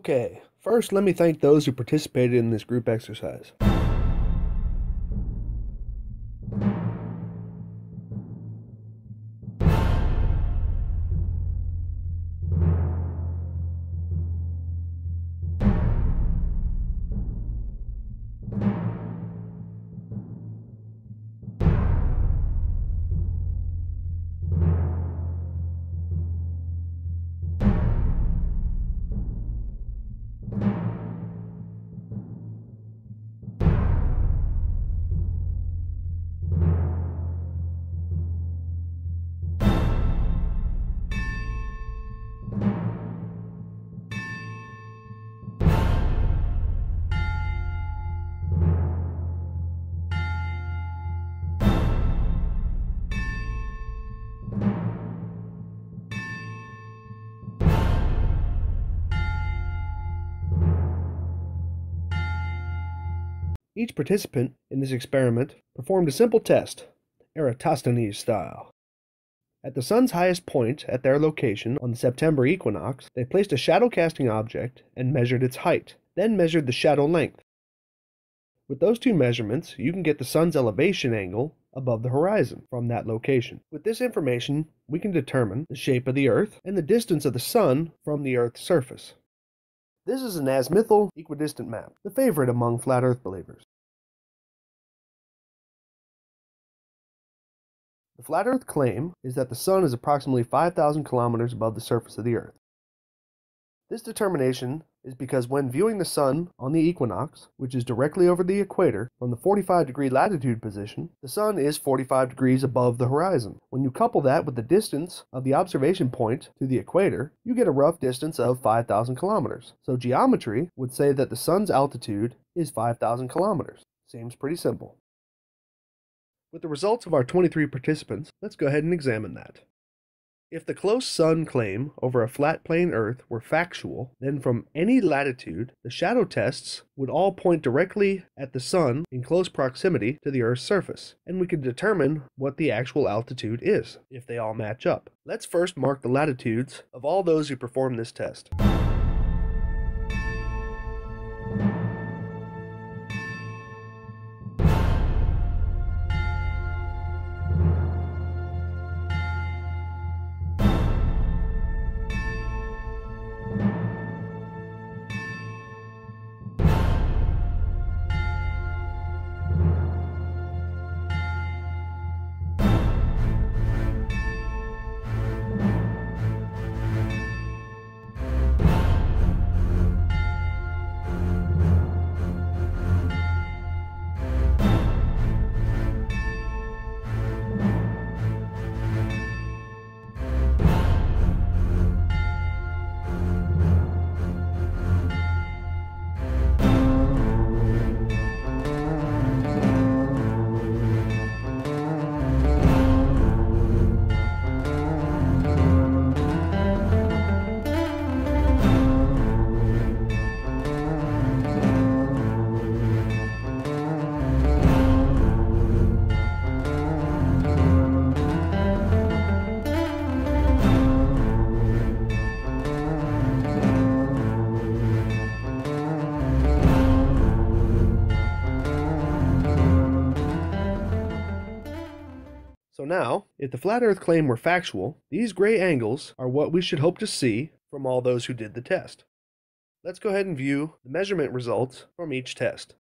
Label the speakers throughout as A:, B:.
A: Okay, first let me thank those who participated in this group exercise. Each participant in this experiment performed a simple test, Eratosthène style. At the sun's highest point at their location on the September equinox, they placed a shadow-casting object and measured its height, then measured the shadow length. With those two measurements, you can get the sun's elevation angle above the horizon from that location. With this information, we can determine the shape of the Earth and the distance of the sun from the Earth's surface. This is an azimuthal equidistant map, the favorite among flat Earth believers. The flat Earth claim is that the sun is approximately 5,000 kilometers above the surface of the Earth. This determination is because when viewing the sun on the equinox, which is directly over the equator, from the 45-degree latitude position, the sun is 45 degrees above the horizon. When you couple that with the distance of the observation point to the equator, you get a rough distance of 5,000 kilometers. So geometry would say that the sun's altitude is 5,000 kilometers. Seems pretty simple. With the results of our 23 participants, let's go ahead and examine that. If the close sun claim over a flat plane Earth were factual, then from any latitude, the shadow tests would all point directly at the sun in close proximity to the Earth's surface, and we could determine what the actual altitude is, if they all match up. Let's first mark the latitudes of all those who performed this test. So now, if the flat Earth claim were factual, these gray angles are what we should hope to see from all those who did the test. Let's go ahead and view the measurement results from each test.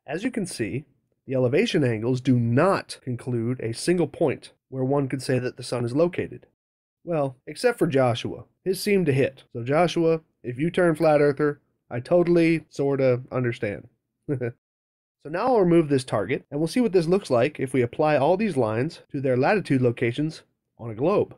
A: As you can see, the elevation angles do not conclude a single point where one could say that the sun is located. Well, except for Joshua. His seemed to hit. So Joshua, if you turn flat earther, I totally, sorta understand. So now I'll remove this target, and we'll see what this looks like if we apply all these lines to their latitude locations on a globe.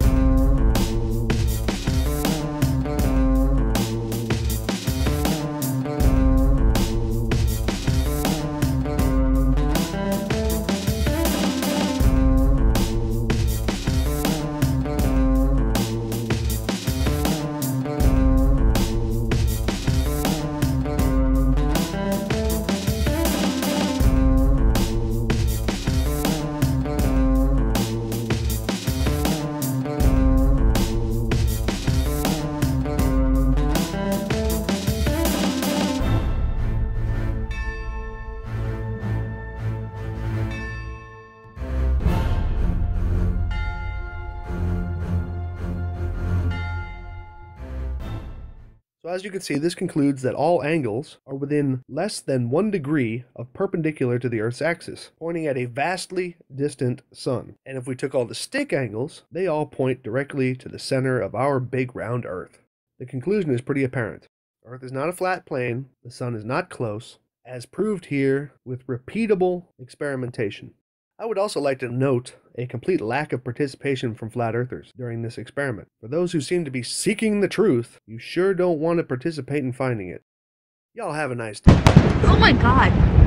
A: So as you can see, this concludes that all angles are within less than 1 degree of perpendicular to the Earth's axis, pointing at a vastly distant sun. And if we took all the stick angles, they all point directly to the center of our big round Earth. The conclusion is pretty apparent. Earth is not a flat plane, the sun is not close, as proved here with repeatable experimentation. I would also like to note a complete lack of participation from flat earthers during this experiment. For those who seem to be seeking the truth, you sure don't want to participate in finding it. Y'all have a nice day.
B: Oh my god.